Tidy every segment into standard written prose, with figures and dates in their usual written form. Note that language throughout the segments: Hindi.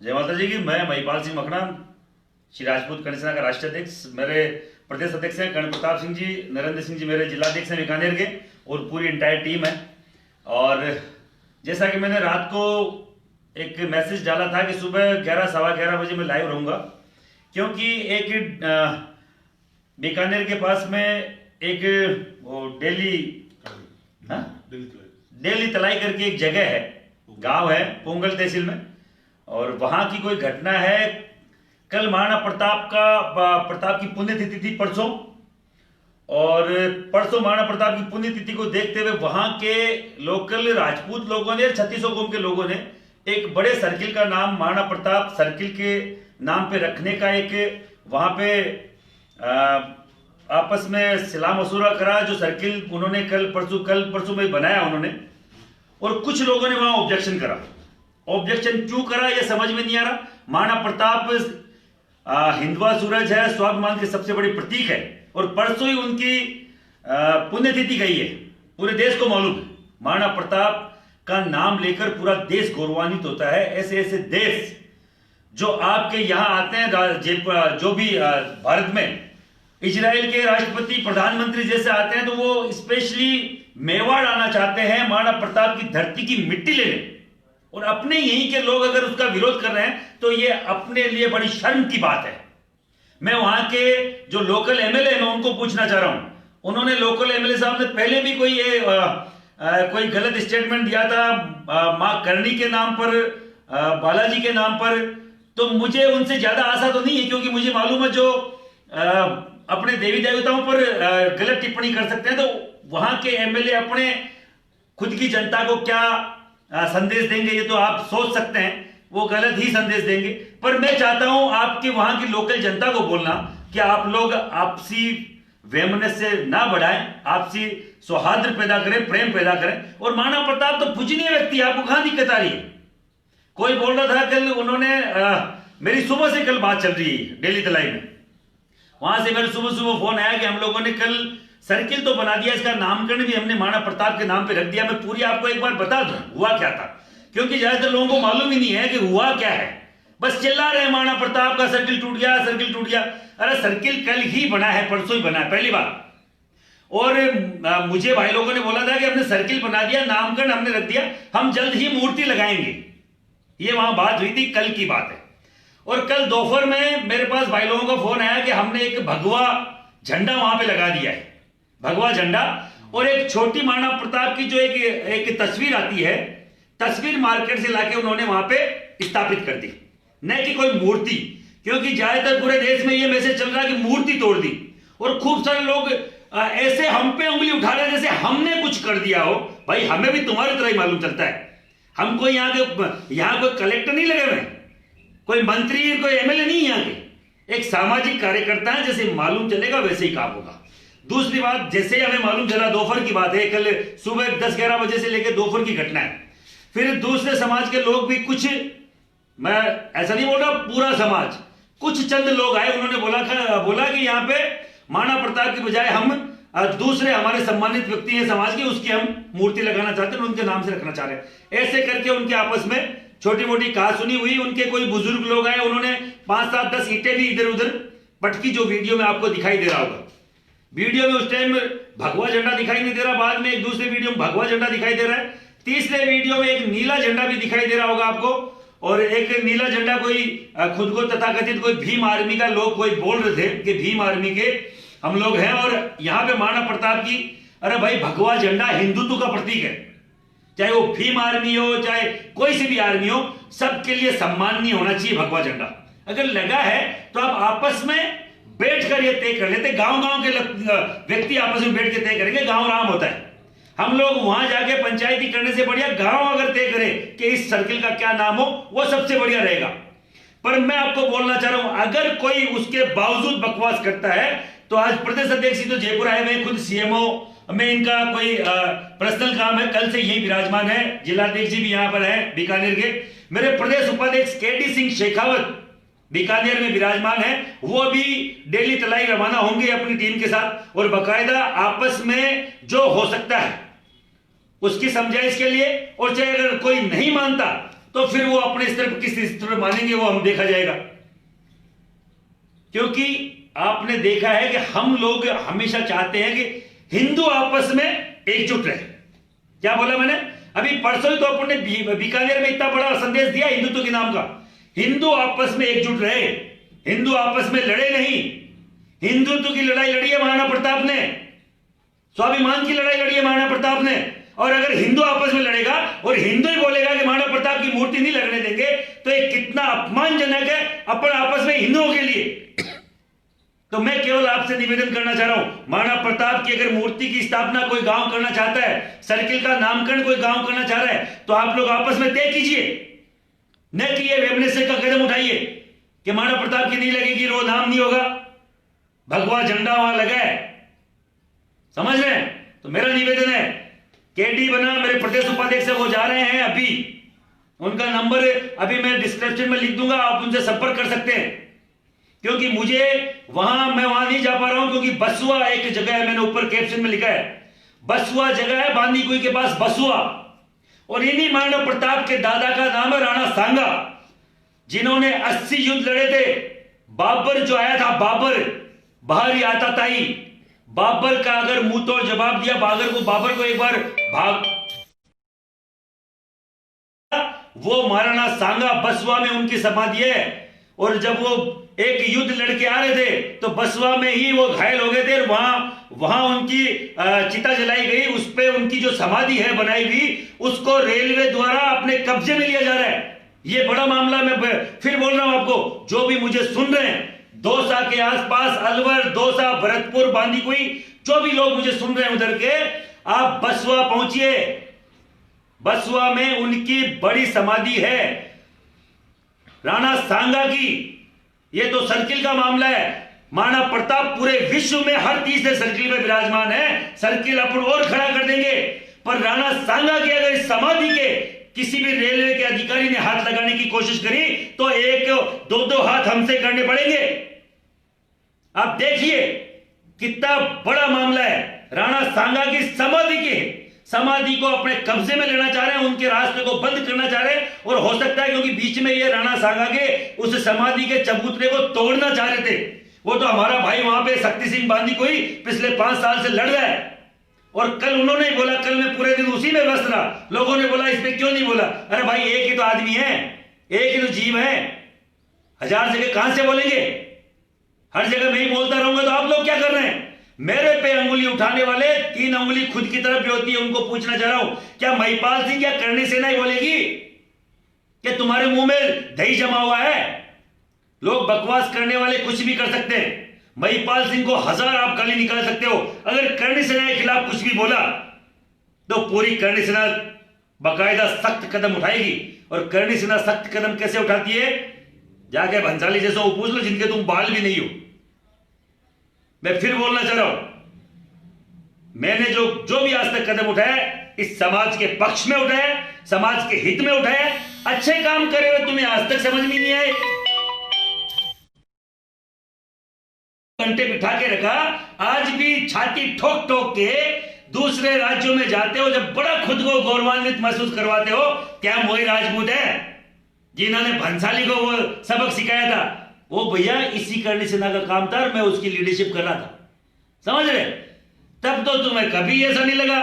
जय माता जी की। मैं महिपाल सिंह मखना, श्री राजपूत कर्ण सेना का राष्ट्रीय अध्यक्ष। मेरे प्रदेश अध्यक्ष हैं कर्ण प्रताप सिंह जी, नरेंद्र सिंह जी मेरे जिलाध्यक्ष हैं बीकानेर के, और पूरी इंटायर टीम है। और जैसा कि मैंने रात को एक मैसेज डाला था कि सुबह 11 सवा 11 बजे मैं लाइव रहूँगा, क्योंकि एक बीकानेर के पास में एक वो डेली तलाई करके एक जगह है, गांव है पोंगल तहसील में, और वहां की कोई घटना है। कल महाराणा प्रताप की पुण्यतिथि थी परसों, और परसों महाराणा प्रताप की पुण्यतिथि को देखते हुए वहां के लोकल राजपूत लोगों ने, 3600 कौम के लोगों ने एक बड़े सर्किल का नाम महाराणा प्रताप सर्किल के नाम पे रखने का एक वहां पे आपस में सलाह मशूरा करा। जो सर्किल उन्होंने कल परसों में बनाया उन्होंने, और कुछ लोगों ने वहां ऑब्जेक्शन करा। ऑब्जेक्शन क्यों करा यह समझ में नहीं आ रहा। महाराणा प्रताप हिंदवा सूरज है, स्वाभिमान के सबसे बड़े प्रतीक है, और परसों ही उनकी पुण्यतिथि गई है। पूरे देश को मालूम है महाराणा प्रताप का नाम लेकर पूरा देश गौरवान्वित होता है। ऐसे ऐसे देश जो आपके यहाँ आते हैं, जो भी भारत में इजराइल के राष्ट्रपति प्रधानमंत्री जैसे आते हैं, तो वो स्पेशली मेवाड़ आना चाहते हैं महाराणा प्रताप की धरती की मिट्टी लेने, और अपने यहीं के लोग अगर उसका विरोध कर रहे हैं तो ये अपने लिए बड़ी शर्म की बात है। मैं वहां के जो लोकल एमएलए हैं, मैं उनको पूछना चाह रहा हूं। उन्होंने लोकल एमएलए साहब ने पहले भी कोई गलत स्टेटमेंट दिया था मां करणी के नाम पर, बालाजी के नाम पर। तो मुझे उनसे ज्यादा आशा तो नहीं है, क्योंकि मुझे मालूम है जो अपने देवी देवताओं पर गलत टिप्पणी कर सकते हैं, तो वहां के एमएलए अपने खुद की जनता को क्या संदेश देंगे ये तो आप सोच सकते हैं, वो गलत ही संदेश देंगे। पर मैं चाहता हूं आपके वहां की लोकल जनता को बोलना कि आप लोग आपसी वैमनस्य ना बढ़ाएं, आपसी सौहार्द पैदा करें, प्रेम पैदा करें। और महाराणा प्रताप तो पूजनीय व्यक्ति है, आपको कहां दिक्कत आ रही है। कोई बोल रहा था कल, उन्होंने मेरी सुबह से कल बात चल रही है डेली तलाई में, वहां से मेरे सुबह सुबह फोन आया कि हम लोगों ने कल सर्किल तो बना दिया, इसका नामकरण भी हमने महाराणा प्रताप के नाम पे रख दिया। मैं पूरी आपको एक बार बता दूं हुआ क्या था, क्योंकि ज्यादातर लोगों को मालूम ही नहीं है कि हुआ क्या है। बस चिल्ला रहे महाराणा प्रताप का सर्किल टूट गया, सर्किल टूट गया। अरे सर्किल कल ही बना है, परसों ही बना है पहली बार। और मुझे भाई लोगों ने बोला था कि हमने सर्किल बना दिया, नामकरण हमने रख दिया, हम जल्द ही मूर्ति लगाएंगे। ये वहां बात हुई थी, कल की बात है। और कल दोपहर में मेरे पास भाई लोगों का फोन आया कि हमने एक भगवा झंडा वहां पे लगा दिया है, भगवा झंडा। और एक छोटी महाराणा प्रताप की जो एक तस्वीर आती है, तस्वीर मार्केट से लाके उन्होंने वहां पे स्थापित कर दी, न कि कोई मूर्ति। क्योंकि ज्यादातर पूरे देश में ये मैसेज चल रहा है कि मूर्ति तोड़ दी, और खूब सारे लोग ऐसे हम पे उंगली उठा रहे हैं जैसे हमने कुछ कर दिया हो। भाई हमें भी तुम्हारी तरह ही मालूम चलता है, हम कोई यहाँ कोई कलेक्टर नहीं लगे हुए, कोई मंत्री, कोई एमएलए नहीं, यहाँ के एक सामाजिक कार्यकर्ता है। जैसे मालूम चलेगा वैसे ही काम होगा। दूसरी बात, जैसे हमें मालूम चला दोपहर की बात है, कल सुबह 10-11 बजे से लेकर दोपहर की घटना है। फिर दूसरे समाज के लोग भी कुछ, मैं ऐसा नहीं बोल रहा पूरा समाज, कुछ चंद लोग आए, उन्होंने बोला कि यहाँ पे महाराणा प्रताप की बजाय हम दूसरे हमारे सम्मानित व्यक्ति हैं समाज के, उसकी हम मूर्ति लगाना चाहते हैं, उनके नाम से रखना चाह रहे हैं। ऐसे करके उनके आपस में छोटी मोटी कहासुनी हुई। उनके कोई बुजुर्ग लोग आए, उन्होंने 5-7-10 ईंटें भी इधर उधर पटकी, जो वीडियो में आपको दिखाई दे रहा होगा। वीडियो में उस टाइम भगवा झंडा दिखाई नहीं दे रहा, बाद में एक दूसरे वीडियो में भगवा झंडा दिखाई दे रहा है, तीसरे वीडियो में एक नीला झंडा भी दिखाई दे रहा होगा आपको। और एक नीला झंडा कोई खुद को तथाकथित कोई भीम आर्मी का लोग कोई बोल रहे थे कि भीम आर्मी के हम लोग हैं, और यहां पे महाराणा प्रताप की, अरे भाई भगवा झंडा हिंदुत्व का प्रतीक है। चाहे वो भीम आर्मी हो, चाहे कोई सी भी आर्मी हो, सबके लिए सम्माननीय होना चाहिए भगवा झंडा। अगर लगा है तो आप आपस में बैठकर ये तय कर लेते, गांव के व्यक्ति आपस में बैठ के तय करेंगे, गांव राम होता है। हम लोग वहां जाके पंचायती करने से बढ़िया गांव अगर तय करे कि इस सर्किल का क्या नाम हो, वो सबसे बढ़िया रहेगा। पर मैं आपको बोलना चाह रहा हूं, अगर कोई उसके बावजूद बकवास करता है, तो आज प्रदेश अध्यक्ष तो जयपुर आए हुए, खुद सीएमओ में इनका कोई पर्सनल काम है, कल से यही विराजमान है, जिलाध्यक्ष जी भी यहां पर है बीकानेर के। मेरे प्रदेश उपाध्यक्ष केडी सिंह शेखावत बीकानेर में विराजमान है, वो भी डेली तलाई रवाना होंगे अपनी टीम के साथ, और बकायदा आपस में जो हो सकता है उसकी समझाइश के लिए। और चाहे अगर कोई नहीं मानता तो फिर वो अपने स्तर पर किस स्तर पर मानेंगे वो हम देखा जाएगा। क्योंकि आपने देखा है कि हम लोग हमेशा चाहते हैं कि हिंदू आपस में एकजुट रहे। क्या बोला मैंने? अभी परसों ही तो अपन ने बीकानेर में इतना बड़ा संदेश दिया हिंदुत्व के नाम का। हिंदू आपस में एकजुट रहे, हिंदू आपस में लड़े नहीं। हिंदुत्व की लड़ाई लड़ी है महाराणा प्रताप ने, स्वाभिमान की लड़ाई लड़ी है महाराणा प्रताप ने। और अगर हिंदू आपस में लड़ेगा और हिंदू ही बोलेगा कि महाराणा प्रताप की मूर्ति नहीं लगने देंगे, तो ये कितना अपमानजनक है अपन आपस में हिंदुओं के लिए। तो मैं केवल आपसे निवेदन करना चाह रहा हूं, महाराणा प्रताप की अगर मूर्ति की स्थापना कोई गांव करना चाहता है, सर्किल का नामकरण कोई गांव करना चाह रहा है, तो आप लोग आपस में तय कीजिए, न कि ये वेबनेस का कदम उठाइए कि महाराणा प्रताप की नहीं लगेगी, वो नाम नहीं होगा, भगवा झंडा वहां लगा है। समझ रहे हैं? तो मेरा निवेदन है, केडी बना मेरे प्रदेश उपाध्यक्ष वो जा रहे हैं, अभी उनका नंबर अभी मैं डिस्क्रिप्शन में लिख दूंगा, आप उनसे संपर्क कर सकते हैं। क्योंकि मुझे मैं वहां नहीं जा पा रहा हूं, क्योंकि बसुआ एक जगह है, मैंने ऊपर कैप्शन में लिखा है, बसुआ जगह है बांदीकुई के पास बसुआ। और इन्हीं महाराणा प्रताप के दादा का नाम है राणा सांगा, जिन्होंने 80 युद्ध लड़े थे। बाबर जो आया था, बाबर बाहर ही आता था ही, बाबर का अगर मुंह तोड़ जवाब दिया बाबर को एक बार वो महाराणा सांगा बसुआ में उनकी समाधि है। और जब वो एक युद्ध लड़के आ रहे थे तो बसुआ में ही वो घायल हो गए थे, और वहां उनकी चिता जलाई गई, उस पे उनकी जो समाधि है बनाई हुई, उसको रेलवे द्वारा अपने कब्जे में लिया जा रहा है। ये बड़ा मामला। मैं फिर बोल रहा हूं आपको, जो भी मुझे सुन रहे हैं दौसा के आसपास, अलवर, दौसा, भरतपुर, बांदीकुई, जो भी लोग मुझे सुन रहे हैं उधर के, आप बसुआ पहुंचिए। बसुआ में उनकी बड़ी समाधि है राणा सांगा की। ये तो सर्किल का मामला है। महाराणा प्रताप पूरे विश्व में हर तीसरे सर्किल में विराजमान है। सर्किल अपन और खड़ा कर देंगे, पर राणा सांगा की अगर इस समाधि के किसी भी रेलवे के अधिकारी ने हाथ लगाने की कोशिश करी तो एक दो हाथ हमसे करने पड़ेंगे। आप देखिए कितना बड़ा मामला है। राणा सांगा की समाधि को अपने कब्जे में लेना चाह रहे हैं, उनके रास्ते को बंद करना चाह रहे हैं। और हो सकता है क्योंकि बीच में ये राणा सांगा के उस समाधि के चबूतरे को तोड़ना चाह रहे थे। वो तो हमारा भाई वहां पे शक्ति सिंह बांदीकुई पिछले 5 साल से लड़ रहा है, और कल उन्होंने ही बोला, कल मैं पूरे दिन उसी में व्यस्त रहा। लोगों ने बोला इस पे क्यों नहीं बोला? अरे भाई एक ही तो आदमी है, एक ही तो जीव है, 1000 जगह कहां से बोलेंगे? हर जगह मैं ही बोलता रहूंगा तो आप लोग क्या कर रहे हैं? मेरे पे अंगुली उठाने वाले 3 अंगुली खुद की तरफ भी होती है। उनको पूछना चाह रहा हूं, क्या महिपाल सिंह या करणी सेना ही बोलेगी कि तुम्हारे मुंह में दही जमा हुआ है? लोग बकवास करने वाले कुछ भी कर सकते हैं। महिपाल सिंह को 1000 आप गाली निकाल सकते हो, अगर करणी सेना के खिलाफ कुछ भी बोला तो पूरी करणी सेना बाकायदा सख्त कदम उठाएगी। और करणी सेना सख्त कदम कैसे उठाती है? जाके भंसाली जैसा पूछ लो, जिनके तुम बाल भी नहीं हो। मैं फिर बोलना चाह रहा हूं, मैंने जो भी आज तक कदम उठाया इस समाज के पक्ष में उठाया, समाज के हित में उठाया। अच्छे काम करे हुए तुम्हें आज तक समझ में नहीं आए, घंटे बिठा के रखा, आज भी छाती ठोक ठोक के दूसरे राज्यों में जाते हो, जब बड़ा खुद को गौरवान्वित महसूस करवाते हो। क्या मोई राजपूत है जिन्होंने भंसाली को वो सबक सिखाया था? वो भैया इसी करणी सेना का काम था और मैं उसकी लीडरशिप कर रहा था, समझ रहे? तब तो तुम्हें कभी ऐसा नहीं लगा,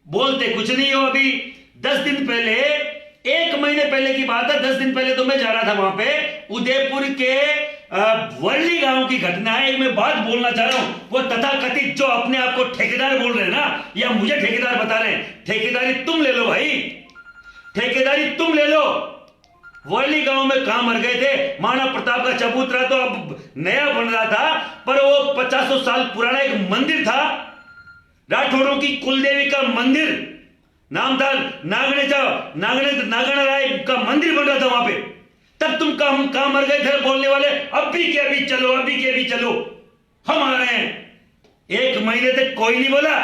बोलते कुछ नहीं हो। अभी 10 दिन पहले, 1 महीने पहले की बात है, 10 दिन पहले तो मैं जा रहा था वहां पे, उदयपुर के वर्ली गांव की घटना है। एक मैं बात बोलना चाह रहा हूं, वो तथाकथित जो अपने आप को ठेकेदार बोल रहे हैं ना, या मुझे ठेकेदार बता रहे हैं, ठेकेदारी तुम ले लो भाई, ठेकेदारी तुम ले लो। वर्ली गांव में कहां मर गए थे? महाराणा प्रताप का चबूतरा तो अब नया बन रहा था, पर वो 50 साल पुराना एक मंदिर था, राठौरों की कुलदेवी का मंदिर, नाम था नागण राय का मंदिर बन रहा था वहां पे। तब तुम कहां मर गए थे बोलने वाले? अभी के अभी चलो, अभी के अभी चलो, हम आ रहे हैं। 1 महीने तक कोई नहीं बोला।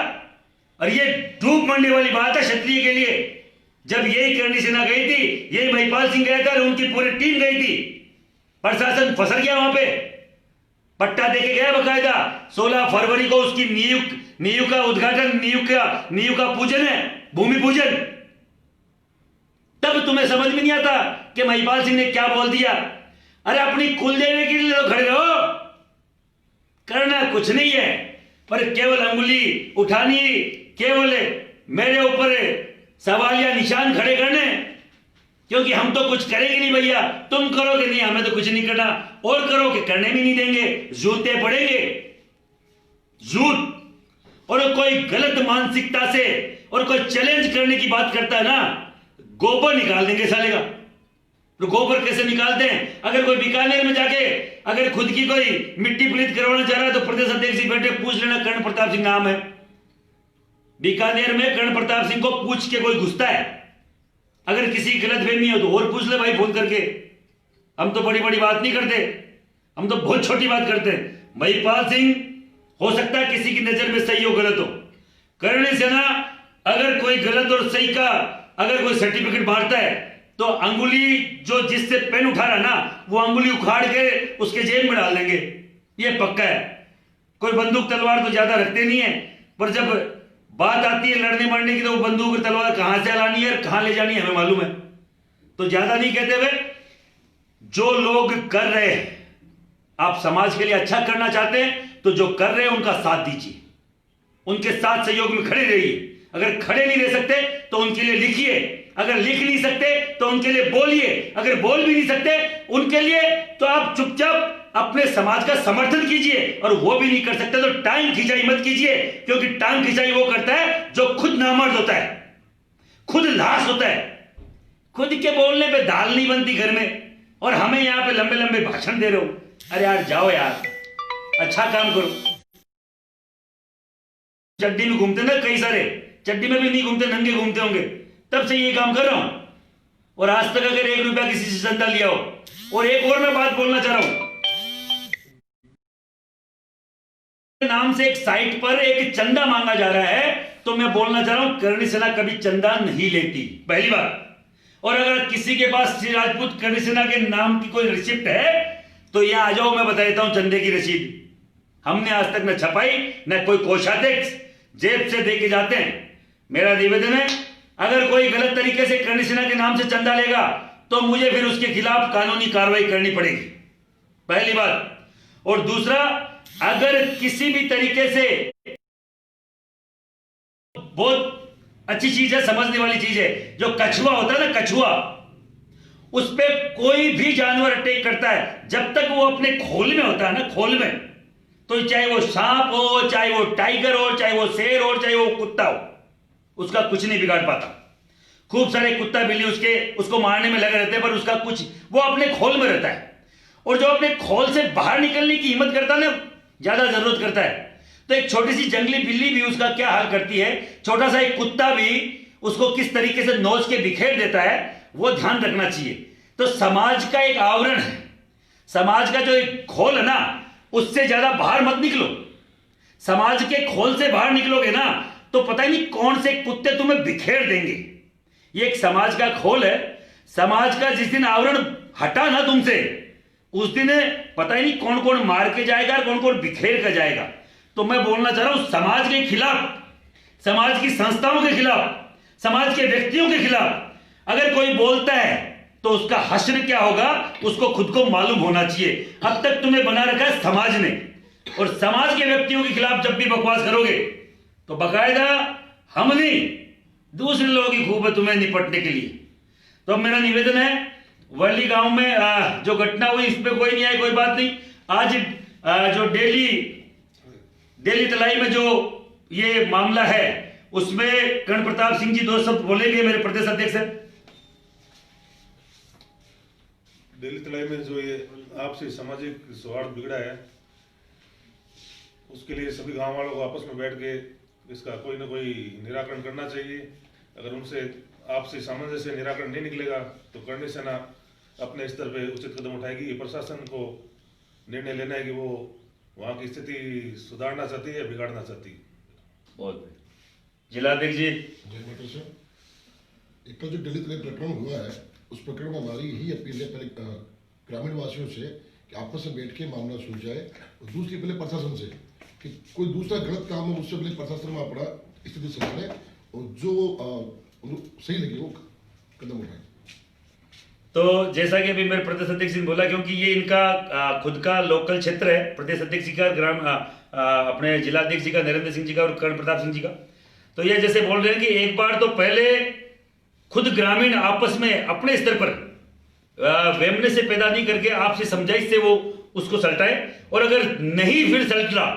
और ये धूप मरने वाली बात है क्षत्रिय के लिए। जब यही करणी सेना गई थी, यही महिपाल सिंह गया था और उनकी पूरी टीम गई थी, प्रशासन फंस गया वहां पे, पट्टा देके गया बकायदा। 16 फरवरी को उसकी नींव का उद्घाटन, नींव का पूजन है, भूमि पूजन। तब तब तुम्हें समझ में नहीं आता कि महिपाल सिंह ने क्या बोल दिया। अरे अपनी कुल देने के लिए तो खड़े रहो, करना कुछ नहीं है, पर केवल अंगुली उठानी, केवल मेरे ऊपर सवाल या निशान खड़े करने, क्योंकि हम तो कुछ करेंगे नहीं भैया। तुम करोगे नहीं, हमें तो कुछ नहीं करना, और करोगे करने भी नहीं देंगे, जूते पड़ेंगे जूत। और कोई गलत मानसिकता से और कोई चैलेंज करने की बात करता है ना, गोबर निकाल देंगे साले का। तो गोबर कैसे निकालते हैं? अगर कोई बीकानेर में जाके अगर खुद की कोई मिट्टी प्लीत करवाना चाह रहा है तो प्रदेश अध्यक्ष जी बैठे पूछ लेना, कर्ण प्रताप सिंह नाम है। बीकानेर में कर्ण प्रताप सिंह को पूछ के कोई घुसता है? अगर किसी गलतफहमी हो तो और पूछ ले भाई फोन करके। हम तो बड़ी बड़ी बात नहीं करते, हम तो बहुत छोटी बात करते हैं। महिपाल सिंह हो सकता है किसी की नजर में सही हो गलत हो, करणी सेना अगर कोई गलत और सही का अगर कोई सर्टिफिकेट बांटता है तो अंगुली जो जिससे पेन उठा रहा ना, वो अंगुली उखाड़ के उसके जेब में डाल देंगे, ये पक्का है। कोई बंदूक तलवार तो ज्यादा रखते नहीं है, पर जब बात आती है लड़ने मरने की तो वो बंदूक और तलवार कहां से लानी है और कहां ले जानी है हमें मालूम है। तो ज्यादा नहीं कहते हुए, जो लोग कर रहे हैं, आप समाज के लिए अच्छा करना चाहते हैं तो जो कर रहे हैं उनका साथ दीजिए, उनके साथ सहयोग में खड़े रहिए। अगर खड़े नहीं रह सकते तो उनके लिए लिखिए, अगर लिख नहीं सकते तो उनके लिए बोलिए, अगर बोल भी नहीं सकते उनके लिए तो आप चुपचाप अपने समाज का समर्थन कीजिए, और वो भी नहीं कर सकते तो टांग खिंचाई मत कीजिए, क्योंकि टांग खिंचाई वो करता है जो खुद नामर्द होता है, खुद लाश होता है। खुद के बोलने पे दाल नहीं बनती घर में, और हमें यहां पे लंबे लंबे भाषण दे रहे हो। अरे यार जाओ यार, अच्छा काम करो। चड्डी में घूमते ना कई सारे, चड्डी में भी नहीं घूमते, नंगे घूमते होंगे, तब से ये काम कर रहा हूं। और आज तक अगर 1 रुपया किसी से चंदा लिया हो। और एक और मैं बात बोलना चाह रहा हूं, नाम से एक साइट पर एक चंदा मांगा जा रहा है, तो मैं बोलना चाह रहा हूं करणी सेना कभी चंदा नहीं लेती, पहली बात। और अगर किसी के पास श्री राजपूत करणी सेना के नाम की कोई रिसिप्ट है तो यहां आ जाओ, मैं बता देता हूं चंदे की रसीद। हमने आज तक न छपाई, न कोई कोषाध्यक्ष, जेब से दे के जाते हैं। मेरा निवेदन है, अगर कोई गलत तरीके से करणी सेना के नाम से चंदा लेगा तो मुझे फिर उसके खिलाफ कानूनी कार्रवाई करनी पड़ेगी, पहली बात। और दूसरा, अगर किसी भी तरीके से, बहुत अच्छी चीज है, समझने वाली चीज है, जो कछुआ होता है ना, कछुआ, उस पे कोई भी जानवर अटैक करता है, जब तक वो अपने खोल में होता है ना, खोल में, तो चाहे वो सांप हो, चाहे वो टाइगर हो, चाहे वो शेर हो, चाहे वो कुत्ता हो, उसका कुछ नहीं बिगाड़ पाता। खूब सारे कुत्ता बिल्ली उसको मारने में लगे रहते हैं, पर उसका कुछ, वो अपने खोल में रहता है। और जो अपने खोल से बाहर निकलने की हिम्मत करता है ना, ज्यादा जरूरत करता है, तो एक छोटी सी जंगली बिल्ली भी उसका क्या हाल करती है, छोटा सा एक कुत्ता भी उसको किस तरीके से नोच के बिखेर देता है, वो ध्यान रखना चाहिए। तो समाज का एक आवरण है, समाज का जो एक खोल है ना, उससे ज्यादा बाहर मत निकलो। समाज के खोल से बाहर निकलोगे ना तो पता ही नहीं कौन से कुत्ते तुम्हें बिखेर देंगे। ये एक समाज का खोल है, समाज का जिस दिन आवरण हटा ना तुमसे, उस दिन पता ही नहीं कौन कौन मार के जाएगा, कौन कौन बिखेर कर जाएगा। तो मैं बोलना चाह रहा हूं, समाज के खिलाफ, समाज की संस्थाओं के खिलाफ, समाज के व्यक्तियों के खिलाफ अगर कोई बोलता है तो उसका हश्र क्या होगा उसको खुद को मालूम होना चाहिए। अब तक तुम्हें बना रखा है समाज ने, और समाज के व्यक्तियों के खिलाफ जब भी बकवास करोगे तो बकायदा हम नहीं, दूसरे लोगों की खूब है तुम्हें निपटने के लिए। तो अब मेरा निवेदन है, वर्ली गांव में जो घटना हुई इस पे कोई नहीं आए, कोई बात नहीं। आज जो दिल्ली तलाई में जो ये मामला है उसमें कर्ण प्रताप सिंह जी 2 शब्द बोलेंगे, मेरे प्रदेश अध्यक्ष है। दिल्ली तलाई में जो ये आपसी सामाजिक सौहार्द बिगड़ा है, उसके लिए सभी गांव वालों को आपस में बैठ के इसका कोई ना कोई निराकरण करना चाहिए। अगर उनसे आपसी सामंजस्य निराकरण नहीं निकलेगा तो करणी सेना अपने स्तर पे उचित कदम उठाएगी। प्रशासन को निर्णय लेना है कि वो वहाँ की स्थिति सुधारना चाहती है या बिगाड़ना चाहती है। बहुत जिलाध्यक्ष जी। जय माता सर, एक जो दिल्ली तलाई प्रकरण हुआ है, उस प्रकरण में हमारी यही अपील है पहले ग्रामीण वासियों से कि आपस में बैठ के मामला सुलझाए, और दूसरी पहले प्रशासन से कि कोई दूसरा गलत काम हो उससे पहले प्रशासन में अपना स्थिति संभाले और जो सही लगे वो कदम उठाए। तो जैसा कि अभी मेरे प्रदेश अध्यक्ष जी ने बोला, क्योंकि ये इनका खुद का लोकल क्षेत्र है, प्रदेश अध्यक्ष जी का, अपने जिला अध्यक्ष जी का नरेंद्र सिंह जी का और कर्ण प्रताप सिंह जी का। तो ये जैसे बोल रहे हैं कि एक बार तो पहले खुद ग्रामीण आपस में अपने स्तर पर वेमने से पैदा नहीं करके आपसी समझाइश से वो उसको सल्टाए, और अगर नहीं फिर सल्ट रहा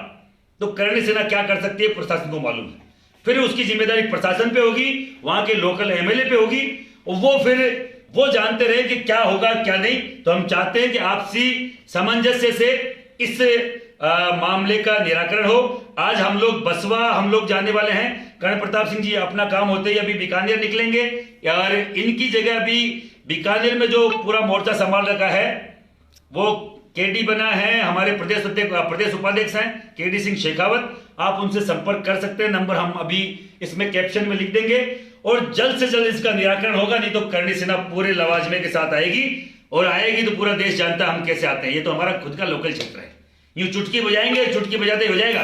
तो करणी सेना क्या कर सकती है प्रशासन को मालूम है। फिर उसकी जिम्मेदारी प्रशासन पे होगी, वहां के लोकल एमएलए पे होगी, और वो फिर वो जानते रहे कि क्या होगा क्या नहीं। तो हम चाहते हैं कि आपसी सामंजस्य से इस मामले का निराकरण हो। आज हम लोग बसवा हम लोग जाने वाले हैं, कर्ण प्रताप सिंह जी अपना काम होते ही अभी बीकानेर निकलेंगे, और इनकी जगह भी बीकानेर में जो पूरा मोर्चा संभाल रखा है वो केडी बना है, हमारे प्रदेश उपाध्यक्ष हैं केडी सिंह शेखावत। आप उनसे संपर्क कर सकते हैं, नंबर हम अभी इसमें कैप्शन में लिख देंगे, और जल्द से जल्द इसका निराकरण होगा। नहीं तो करणी सेना पूरे लवाजमे के साथ आएगी, और आएगी तो पूरा देश जानता है हम कैसे आते हैं। ये तो हमारा खुद का लोकल क्षेत्र है, यूं चुटकी बजाएंगे, चुटकी बजाते ही हो जाएगा।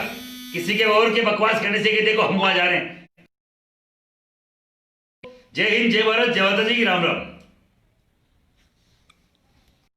किसी के और के बकवास करने से कि देखो हम वहां जा रहे हैं। जय हिंद, जय भारत, जय माता जी की, राम राम।